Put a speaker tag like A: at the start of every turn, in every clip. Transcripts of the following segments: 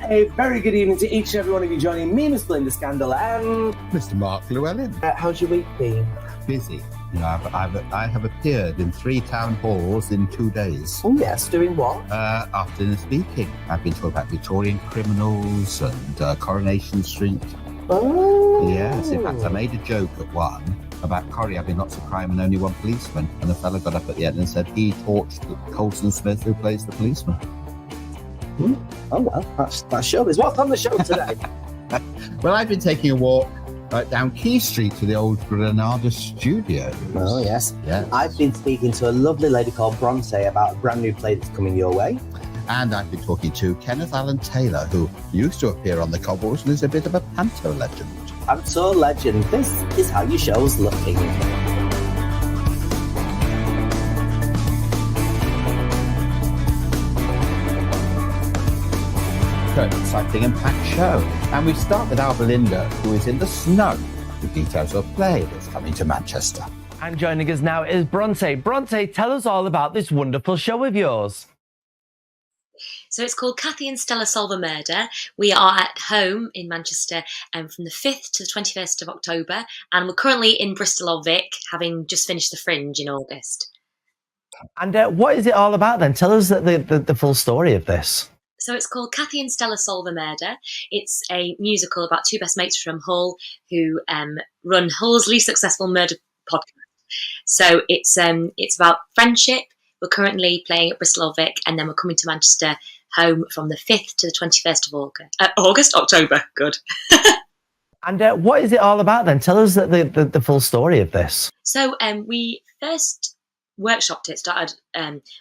A: A very good evening to each and every one of you joining me, Miss Belinda Scandal, and
B: Mr. Mark Llewellin.
A: how's your week been?
B: Busy. You know, I have appeared in 3 town halls in 2 days.
A: Oh yes, doing what?
B: Afternoon speaking. I've been talking about Victorian criminals and Coronation Street.
A: Oh.
B: Yes, in fact, I made a joke at one about Corrie having lots of crime and only one policeman. And the fella got up at the end and said he torched Colson Smith, who plays the policeman.
A: Oh well, that's showbiz. What's on the show today?
B: Well, I've been taking a walk down Key Street to the old Granada studio.
A: Oh yes.
B: Yes.
A: I've been speaking to a lovely lady called Bronte about a brand new play that's coming your way.
B: And I've been talking to Kenneth Taylor, who used to appear on the cobbles and is a bit of a panto legend.
A: Panto legend. This is how your show's looking.
B: Exciting and packed show. And we start with our Belinda, who is in the snow, with details of a play that's coming to Manchester.
C: And joining us now is Bronte. Bronte, tell us all about this wonderful show of yours.
D: So it's called Kathy and Stella Solve a Murder. We are at home in Manchester from the 5th to the 21st of October. And we're currently in Bristol or Vic, having just finished the Fringe in August.
C: And what is it all about then? Tell us the full story of this.
D: So it's called Kathy and Stella Solve a Murder. It's a musical about 2 best mates from Hull who run Hull's least successful murder podcast. So it's about friendship. We're currently playing at Bristol or Vic, and then we're coming to Manchester home from the 5th to the 21st of October. Good.
C: And what is it all about then? Tell us the full story of this.
D: So we first workshopped it, started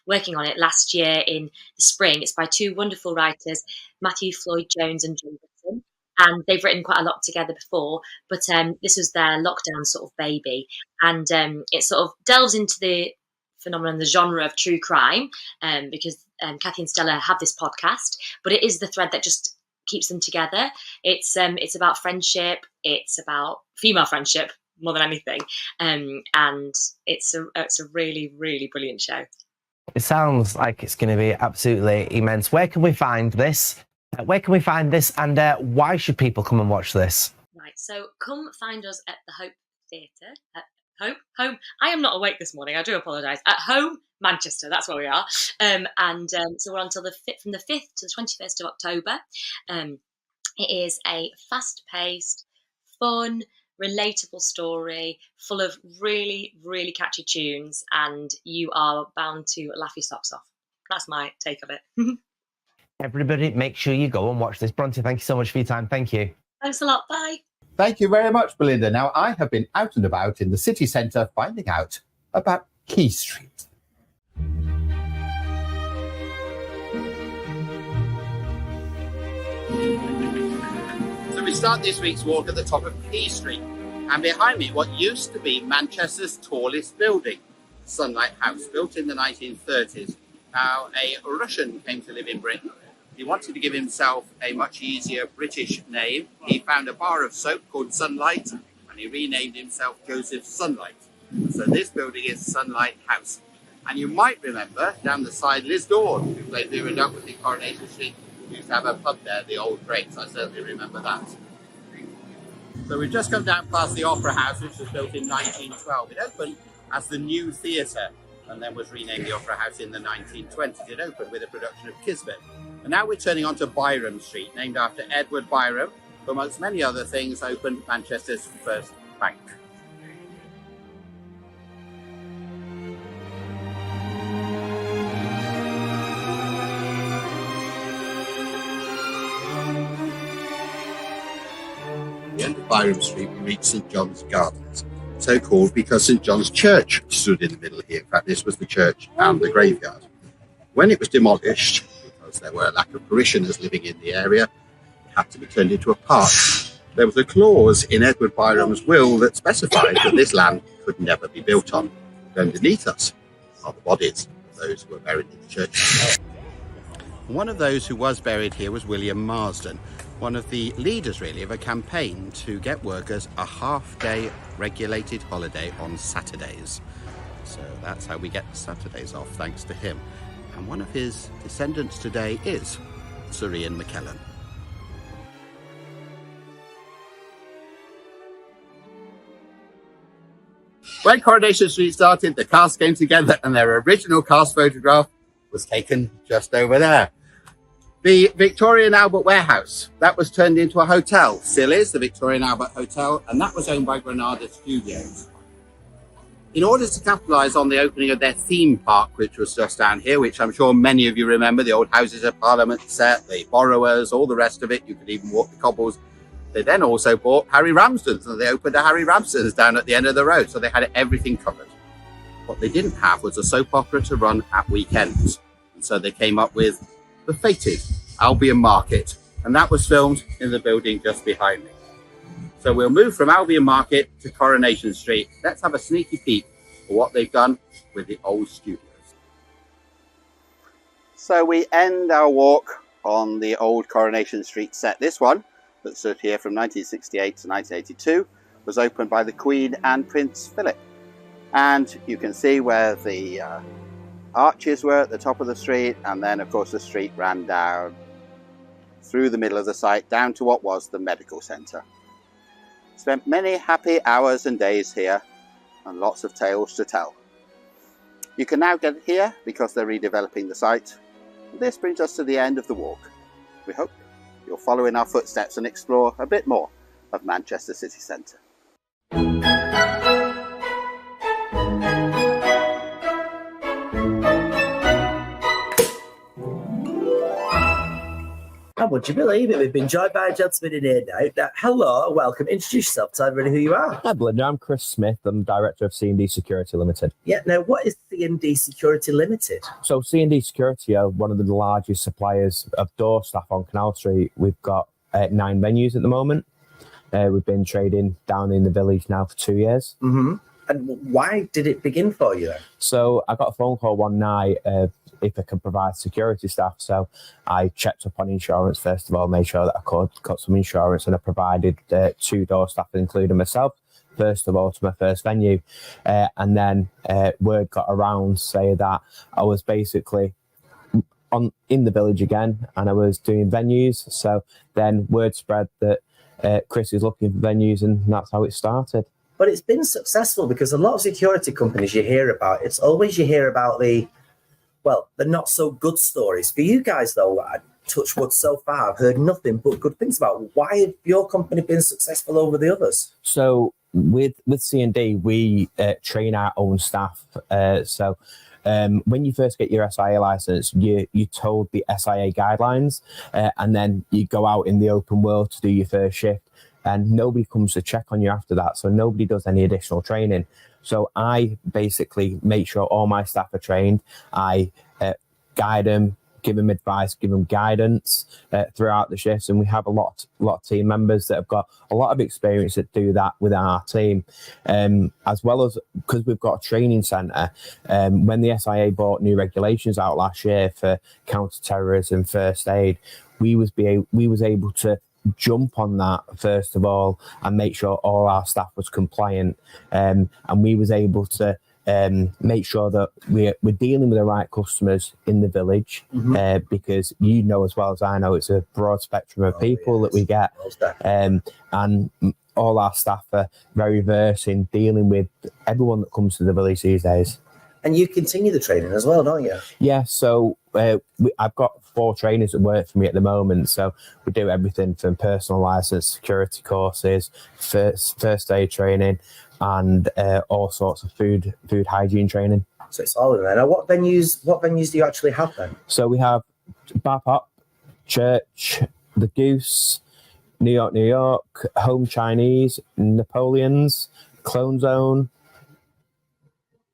D: working on it last year in the spring. It's by 2 wonderful writers, Matthew Floyd Jones and John Gibson, and they've written quite a lot together before, but this was their lockdown sort of baby, and it sort of delves into the phenomenon, the genre of true crime, because Kathy and Stella have this podcast, but it is the thread that just keeps them together. It's about friendship, it's about female friendship more than anything, and it's a really, really brilliant show.
C: It sounds like it's going to be absolutely immense. Where can we find this? And why should people come and watch this?
D: Right, so come find us at the Hope Theatre. Home. I am not awake this morning. I do apologise. At Home, Manchester. That's where we are. So we're until from the 5th to the 21st of October. It is a fast-paced, fun, relatable story full of really, really catchy tunes, and you are bound to laugh your socks off. That's my take of it.
C: Everybody, make sure you go and watch this. Bronte, thank you so much for your time. Thank you.
D: Thanks a lot. Bye.
B: Thank you very much, Belinda. Now, I have been out and about in the city centre finding out about Key Street. So we start this week's walk at the top of Key Street, and behind me what used to be Manchester's tallest building, Sunlight House, built in the 1930s. Now, a Russian came to live in Britain. He wanted to give himself a much easier British name. He found a bar of soap called Sunlight, and he renamed himself Joseph Sunlight. So this building is Sunlight House. And you might remember down the side, Liz Dawn, who played Belinda in Coronation Street, used to have a pub there, the Old Greats. I certainly remember that. So we've just come down past the Opera House, which was built in 1912. It opened as the New Theatre, and then was renamed the Opera House in the 1920s. It opened with a production of Kismet. And now we're turning onto Byrom Street, named after Edward Byrom, who amongst many other things opened Manchester's first bank. At the end of Byrom Street, we reach St John's Gardens, so called because St John's Church stood in the middle here. In fact, this was the church and the graveyard. When it was demolished, because there were a lack of parishioners living in the area, it had to be turned into a park. There was a clause in Edward Byrom's will that specified that this land could never be built on. Underneath us are the bodies of those who were buried in the church. One of those who was buried here was William Marsden, one of the leaders really of a campaign to get workers a half-day regulated holiday on Saturdays. So that's how we get Saturdays off, thanks to him. And one of his descendants today is Sir Ian McKellen. When Coronation Street started, the cast came together and their original cast photograph was taken just over there. The Victoria and Albert Warehouse, that was turned into a hotel. Still is, the Victoria and Albert Hotel, and that was owned by Granada Studios. In order to capitalise on the opening of their theme park, which was just down here, which I'm sure many of you remember, the old Houses of Parliament set, the Borrowers, all the rest of it, you could even walk the cobbles. They then also bought Harry Ramsden's, and they opened a Harry Ramsden's down at the end of the road, so they had everything covered. What they didn't have was a soap opera to run at weekends, and so they came up with the fated Albion Market, and that was filmed in the building just behind me. So we'll move from Albion Market to Coronation Street. Let's have a sneaky peek at what they've done with the old studios. So we end our walk on the old Coronation Street set. This one, that stood here from 1968 to 1982, was opened by the Queen and Prince Philip. And you can see where the arches were at the top of the street, and then of course the street ran down through the middle of the site down to what was the medical centre. Spent many happy hours and days here, and lots of tales to tell. You can now get here because they're redeveloping the site. This brings us to the end of the walk. We hope you'll follow in our footsteps and explore a bit more of Manchester city centre.
A: And would you believe it? We've been joined by a gentleman in here now. Hello, welcome. Introduce yourself, tell everybody who you are.
E: Hi, Belinda. I'm Chris Smith. I'm Director of C&D Security Limited.
A: Yeah, now what is C&D Security Limited?
E: So C&D Security are one of the largest suppliers of door staff on Canal Street. We've got 9 venues at the moment. We've been trading down in the village now for 2 years.
A: Mm-hmm. And why did it begin for you then?
E: So I got a phone call one night if I could provide security staff. So I checked up on insurance first of all, made sure that I got some insurance, and I provided 2 door staff, including myself, first of all, to my first venue. And then word got around saying that I was basically in the village again, and I was doing venues. So then word spread that Chris is looking for venues, and that's how it started.
A: But it's been successful, because a lot of security companies you hear about, it's always you hear about the not so good stories. For you guys, though, touch wood, so far, I've heard nothing but good things about. Why have your company been successful over the others?
E: So with C&D, we train our own staff. When you first get your SIA license, you're told the SIA guidelines, and then you go out in the open world to do your first shift, and nobody comes to check on you after that. So nobody does any additional training. So I basically make sure all my staff are trained. I guide them, give them advice, give them guidance throughout the shifts. And we have a lot of team members that have got a lot of experience that do that within our team. As well as, because we've got a training centre, when the SIA brought new regulations out last year for counter-terrorism, first aid, we was able to jump on that first of all and make sure all our staff was compliant, and we was able to make sure that we're dealing with the right customers in the village, because you know as well as I know it's a broad spectrum of people that we get, and all our staff are very versed in dealing with everyone that comes to the village these days.
A: And you continue the training as well, don't you?
E: Yeah, so I've got 4 trainers that work for me at the moment. So we do everything from personal license, security courses, first aid training, and all sorts of food hygiene training.
A: So it's all in there. Now, what venues do you actually have then?
E: So we have Bar Pop, Church, The Goose, New York, Home Chinese, Napoleon's, Clone Zone,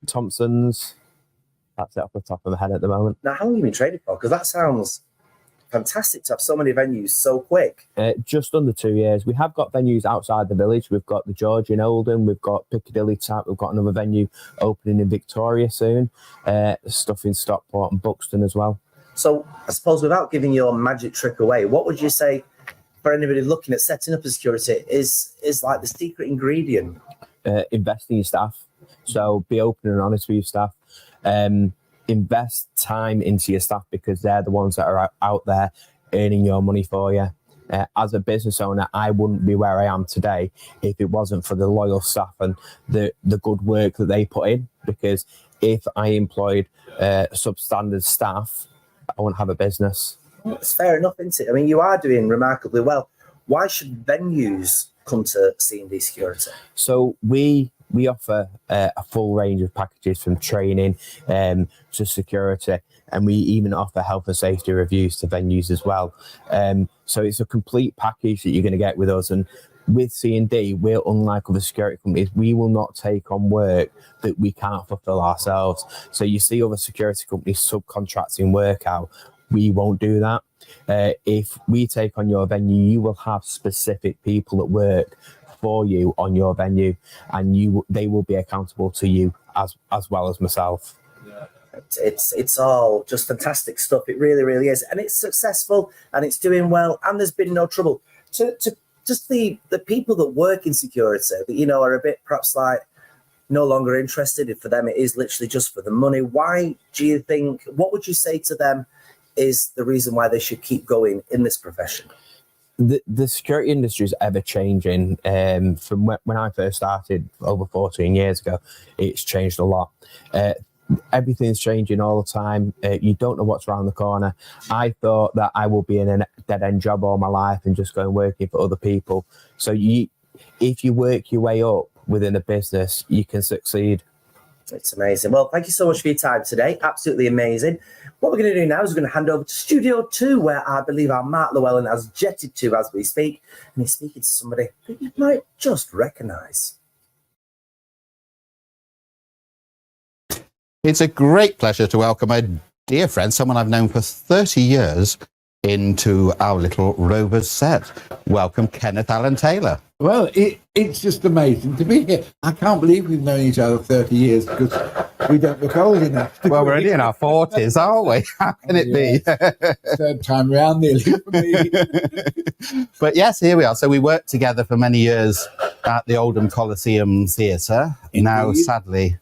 E: Thompson's. That's it off the top of my head at the moment.
A: Now, how long have you been training for? Because that sounds fantastic to have so many venues so quick.
E: Just under 2 years. We have got venues outside the village. We've got the George in Oldham. We've got Piccadilly Tap. We've got another venue opening in Victoria soon. Stuff in Stockport and Buxton as well.
A: So I suppose without giving your magic trick away, what would you say for anybody looking at setting up a security is like the secret ingredient?
E: Invest in your staff. So be open and honest with your staff. Invest time into your staff, because they're the ones that are out there earning your money for you. As a business owner, I wouldn't be where I am today if it wasn't for the loyal staff and the good work that they put in. Because if I employed substandard staff, I wouldn't have a business.
A: Well, it's fair enough, isn't it? I mean, you are doing remarkably well. Why should venues come to C&D Security?
E: So we offer a full range of packages, from training to security, and we even offer health and safety reviews to venues as well. So it's a complete package that you're going to get with us. And with C&D, we're unlike other security companies. We will not take on work that we can't fulfill ourselves. So you see other security companies subcontracting work out. We won't do that. If we take on your venue, you will have specific people that work for you on your venue, and they will be accountable to you as well as myself.
A: It's all just fantastic stuff. It really, really is, and it's successful and it's doing well, and there's been no trouble. To just the people that work in security that are a bit perhaps like no longer interested. For them, it is literally just for the money. Why do you think? What would you say to them is the reason why they should keep going in this profession?
E: The security industry is ever changing. From when I first started over 14 years ago, it's changed a lot. Everything's changing all the time. You don't know what's around the corner. I thought that I will be in a dead-end job all my life and just going working for other people. So if you work your way up within a business, you can succeed.
A: It's amazing. Well, thank you so much for your time today. Absolutely amazing. What we're going to do now is we're going to hand over to Studio 2, where I believe our Mark Llewellin has jetted to as we speak, and he's speaking to somebody that you might just recognise.
B: It's a great pleasure to welcome a dear friend, someone I've known for 30 years, into our little Rovers set. Welcome, Kenneth Alan Taylor.
F: Well, it's just amazing to be here. I can't believe we've known each other 30 years because we don't look old enough.
B: Well, we're only in our 40s, aren't we? How can it be?
F: Third time round nearly for me.
B: But yes, here we are. So we worked together for many years at the Oldham Coliseum Theatre. Now, sadly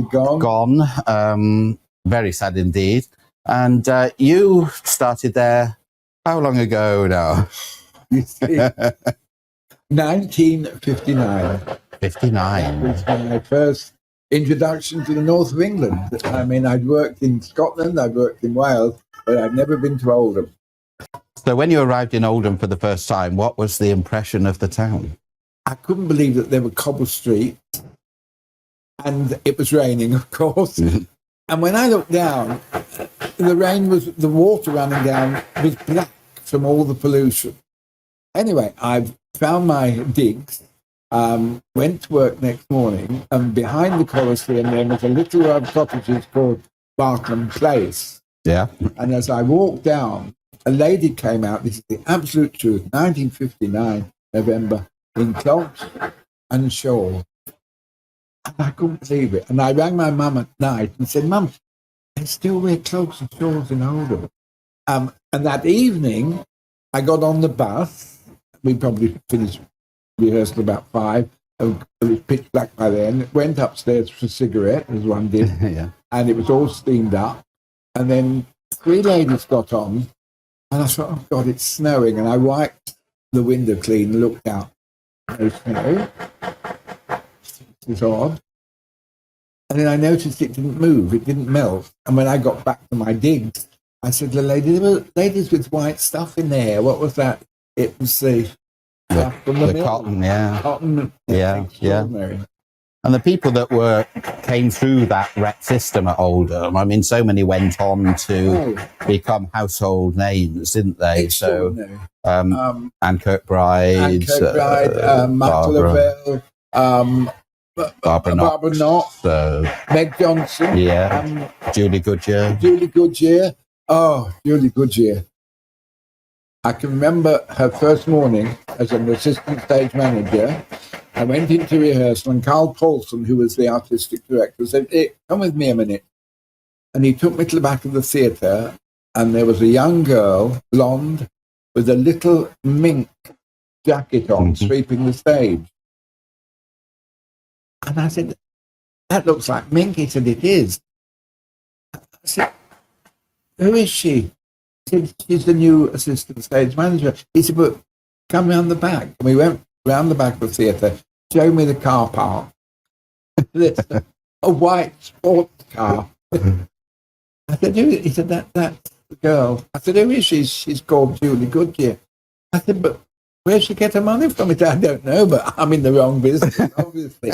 B: gone. Very sad indeed. And you started there how long ago now?
F: You see, 1959.
B: 59.
F: Was my first introduction to the north of England. I mean, I'd worked in Scotland, I'd worked in Wales, but I'd never been to Oldham.
B: So when you arrived in Oldham for the first time, what was the impression of the town?
F: I couldn't believe that there were cobble streets, and it was raining, of course. And when I looked down, the water running down was black from all the pollution. Anyway, I've found my digs, went to work next morning, and behind the Coliseum there was a little row of cottages called Bartram Place.
B: Yeah.
F: And as I walked down, a lady came out, this is the absolute truth, 1959, November, in clogs and shawl. And I couldn't believe it. And I rang my mum at night and said, Mum, they still wear cloaks and shawls in Oldham. And that evening, I got on the bus. We probably finished rehearsal about 5. It was pitch black by then. Went upstairs for a cigarette, as one did.
B: Yeah.
F: And it was all steamed up. And then 3 ladies got on. And I thought, oh, God, it's snowing. And I wiped the window clean and looked out. No snow. It was odd. And then I noticed it didn't move. It didn't melt. And when I got back to my digs, I said to the lady, there were ladies with white stuff in their hair. What was that? It was the
B: cotton, yeah.
F: Cotton.
B: Yeah, yeah. And the people that came through that rec system at Oldham, I mean, so many went on to become household names, didn't they? So, Anne Kirkbride,
F: Mark Llewellin, Barbara Knox, Meg Johnson,
B: Julie Goodyear.
F: Oh, Julie Goodyear. I can remember her first morning as an assistant stage manager. I went into rehearsal and Carl Paulson, who was the artistic director, said, hey, come with me a minute. And he took me to the back of the theatre and there was a young girl, blonde, with a little mink jacket on, sweeping the stage. And I said, that looks like Mink. He said, it is. I said, who is she? He said, she's the new assistant stage manager. He said, but come round the back. And we went round the back of the theatre, showed me the car park. There's a white sports car. I said, who? He said, that's the girl. I said, who is she? She's called Julie Goodyear. I said, but where'd she get her money from? I don't know, but I'm in the wrong business, obviously.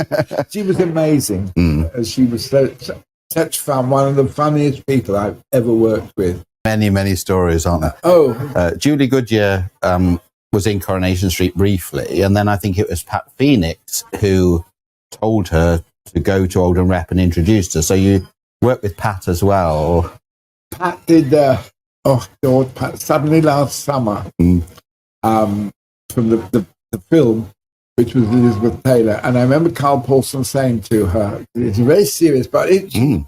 F: She was amazing. She was such fun. One of the funniest people I've ever worked with.
G: Many stories, aren't there? Julie Goodyear was in Coronation Street briefly, and then I think it was Pat Phoenix who told her to go to Oldham Rep and introduced her. So you worked with Pat as well.
F: Pat did, Pat, Suddenly Last Summer, from the film, which was Elizabeth Taylor. And I remember Carl Paulson saying to her, it's very serious, but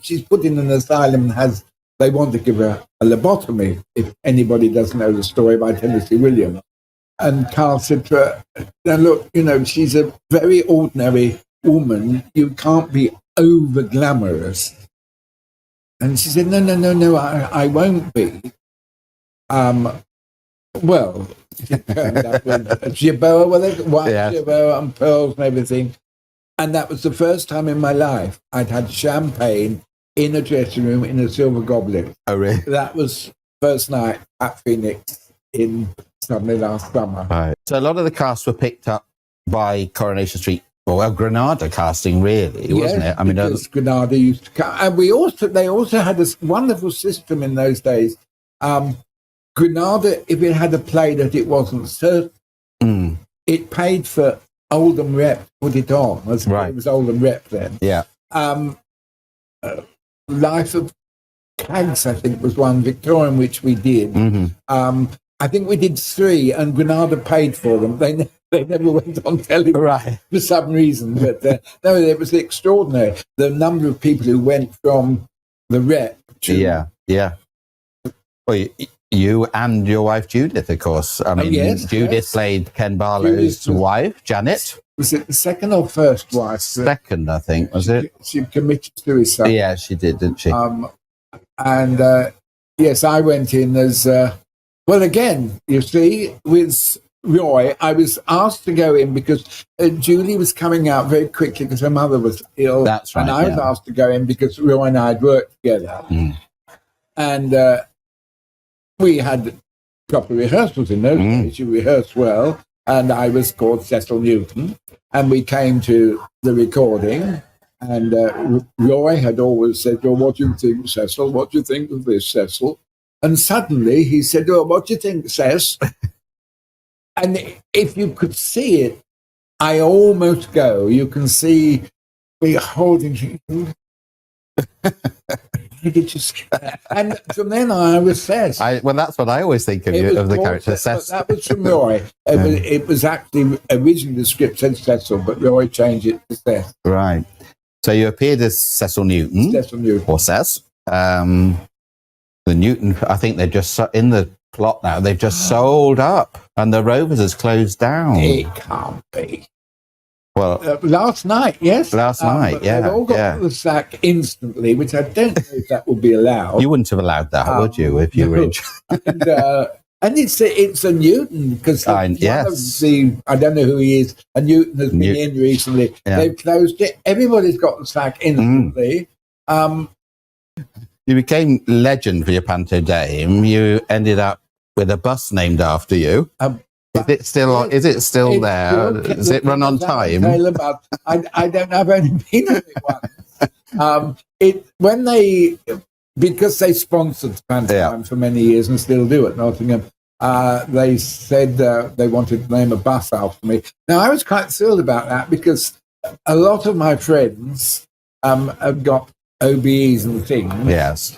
F: she's put in an asylum and they want to give her a lobotomy, if anybody doesn't know the story by Tennessee Williams. And Carl said to her, now look, she's a very ordinary woman. You can't be over glamorous. And she said, no, I won't be. Well, it turned up with a jabot, white jabot and pearls and everything. And that was the first time in my life I'd had champagne in a dressing room in a silver goblet.
G: Oh, really?
F: That was first night at Phoenix in Suddenly Last Summer.
G: Right. So a lot of the cast were picked up by Coronation Street, well, Granada casting, really, wasn't it? I mean,
F: Granada used to come, and they also had this wonderful system in those days. Granada, if it had a play that it wasn't certain, it paid for Oldham Rep to put it on. It was Oldham Rep then.
G: Yeah.
F: Life of Cags, I think, was one, Victorian, which we did. I think we did 3, and Granada paid for them. They never went on telly for some reason, but no, it was extraordinary. The number of people who went from the Rep to...
G: Yeah. Well, you and your wife Judith, of course. I mean, Judith played Ken Barlow's wife, Janet.
F: Was it the second or first wife?
G: Second, I think, was it?
F: She committed suicide.
G: Yeah, she did, didn't she?
F: Yes, I went in as... well, again, you see, with Roy, I was asked to go in because Julie was coming out very quickly because her mother was ill.
G: That's right.
F: And I was asked to go in because Roy and I had worked together. And we had proper rehearsals in those days. You rehearsed well. And I was called Cecil Newton. And we came to the recording. And Roy had always said, well, what do you think, Cecil? What do you think of this, Cecil? And suddenly he said, oh, what do you think, Cec? And if you could see it, I almost go. You can see me holding and from then on, I was Cec.
G: Well, that's what I always think of you, of the character Cec.
F: That was from Roy. It was actually originally the script said Cecil, but Roy changed it to Cec.
G: Right. So you appeared as Cecil Newton.
F: Cecil Newton.
G: Or Cec. The Newton, I think they're just in the plot now. They've just sold up, and the Rovers has closed down.
F: It can't be.
G: Well,
F: last night, yes.
G: Last night, yeah.
F: They've all got the sack instantly, which I don't know if that would be allowed.
G: You wouldn't have allowed that, would you, if you were in charge?
F: And it's a Newton, because I don't know who he is, a Newton has been in recently. Yeah. They've closed it. Everybody's got the sack instantly.
G: You became legend for your panto dame. You ended up with a bus named after you. Is it still there? Does it run on time?
F: I don't know. I've only been on it once. Because they sponsored pantomime for many years and still do at Nottingham. They said they wanted to name a bus after me. Now I was quite thrilled about that because a lot of my friends have got OBEs and things.
G: Yes,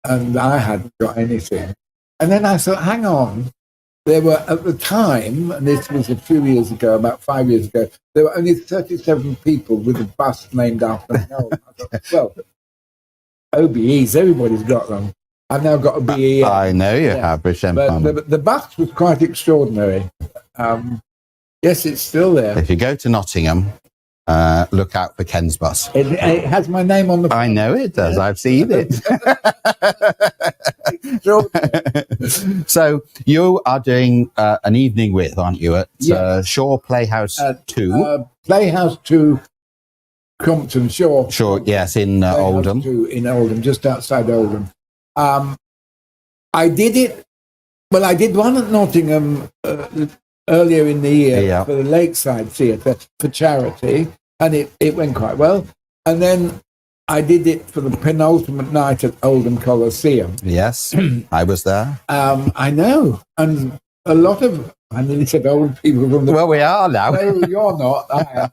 F: and I hadn't got anything. And then I thought, hang on. There were, at the time, and this was a few years ago, about 5 years ago, there were only 37 people with a bus named after me. I thought, well, OBEs, everybody's got them. I've now got a BE.
G: I know you have,
F: but the bus was quite extraordinary. Yes, it's still there.
G: If you go to Nottingham, look out for Ken's bus.
F: It has my name on the...
G: I know it does. I've seen it.
F: extraordinary.
G: So you are doing an evening with, aren't you, at
F: Yes.
G: Shaw Playhouse 2?
F: Playhouse 2, Crompton Shaw.
G: Sure, yes, in
F: Playhouse
G: Oldham.
F: 2 in Oldham, just outside Oldham. I did it. Well, I did one at Nottingham earlier in the year for the Lakeside Theatre for charity, and it went quite well. And then I did it for the penultimate night at Oldham Coliseum.
G: Yes, I was there.
F: I know, and a lot of, I nearly said old people from the...
G: Well, we are now.
F: No, you're not. I am.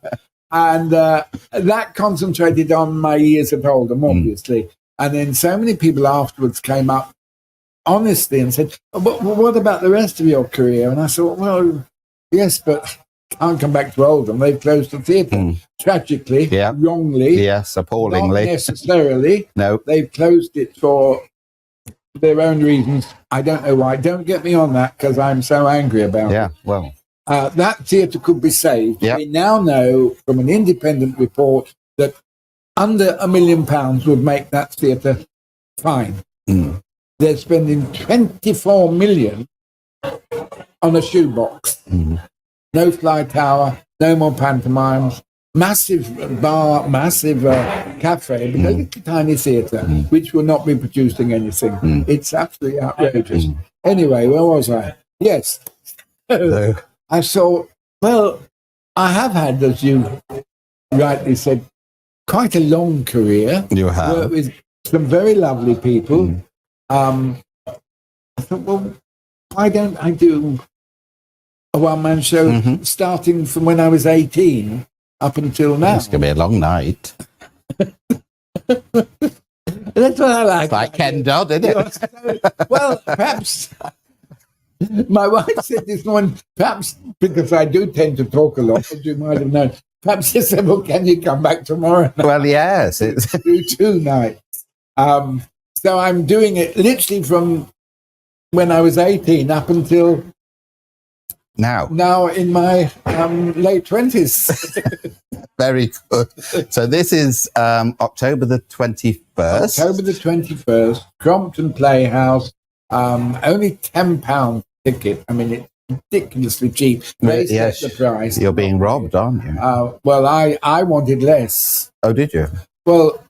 F: And that concentrated on my years at Oldham, obviously. And then so many people afterwards came up honestly and said, what about the rest of your career? And I thought, well, yes, but can't come back to Oldham. They've closed the theatre. Tragically, wrongly.
G: Yes, appallingly.
F: Not necessarily.
G: No.
F: They've closed it for their own reasons. I don't know why. Don't get me on that because I'm so angry about it.
G: Yeah, well.
F: That theatre could be saved.
G: Yep.
F: We now know from an independent report that under £1 million would make that theatre fine. They're spending 24 million on a shoebox. No fly tower, no more pantomimes, massive bar, massive cafe, but a little tiny theatre, which will not be producing anything. It's absolutely outrageous. Anyway, where was I? Yes. I thought, well, I have had, as you rightly said, quite a long career.
G: You have.
F: Worked with some very lovely people. I thought, well, why don't I do a one-man show starting from when I was 18 up until now?
G: It's going to be a long night.
F: That's what I like.
G: It's like Ken Dodd, isn't it?
F: Well, perhaps... My wife said this morning, perhaps because I do tend to talk a lot, as you might have known, perhaps she said, well, can you come back tomorrow night?
G: Well, yes. It's...
F: do 2 nights. So I'm doing it literally from when I was 18 up until now in my late 20s.
G: Very good. So this is October the 21st.
F: October the 21st, Crompton Playhouse, only £10 ticket. I mean, it's ridiculously cheap. They set the price.
G: You're being robbed, aren't you?
F: Well, I wanted less.
G: Oh, did you?
F: Well,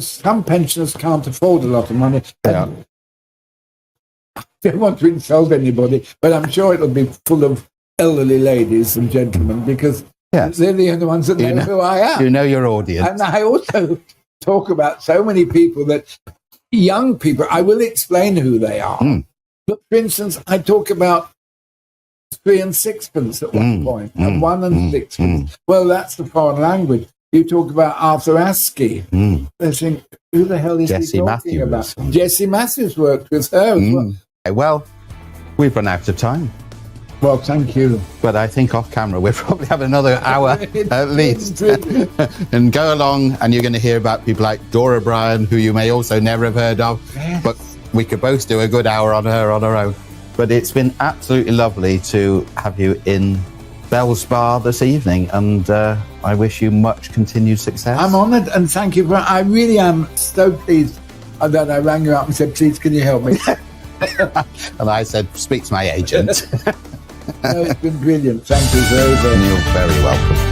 F: some pensioners can't afford a lot of money.
G: Yeah.
F: I don't want to insult anybody, but I'm sure it'll be full of elderly ladies and gentlemen because they're the only ones that know who I am.
G: You know your audience.
F: And I also talk about so many people that young people, I will explain who they are. But for instance, I talk about 3 and sixpence at one point, and 1 and sixpence. Well, that's the foreign language. You talk about Arthur Askey. They think, who the hell is he talking about? Jessie Matthews worked with her as well.
G: Well, we've run out of time.
F: Well, thank you.
G: But I think off camera we'll probably have another hour at least. And go along and you're going to hear about people like Dora Bryan, who you may also never have heard of. Yes. But we could both do a good hour on her on our own. But it's been absolutely lovely to have you in Bell's Bar this evening, and I wish you much continued success.
F: I'm honoured, and thank you. I really am so pleased that I rang you up and said, please, can you help me?
G: And I said, speak to my agent.
F: No, it's been brilliant. Thank you very, very much.
G: You're very welcome.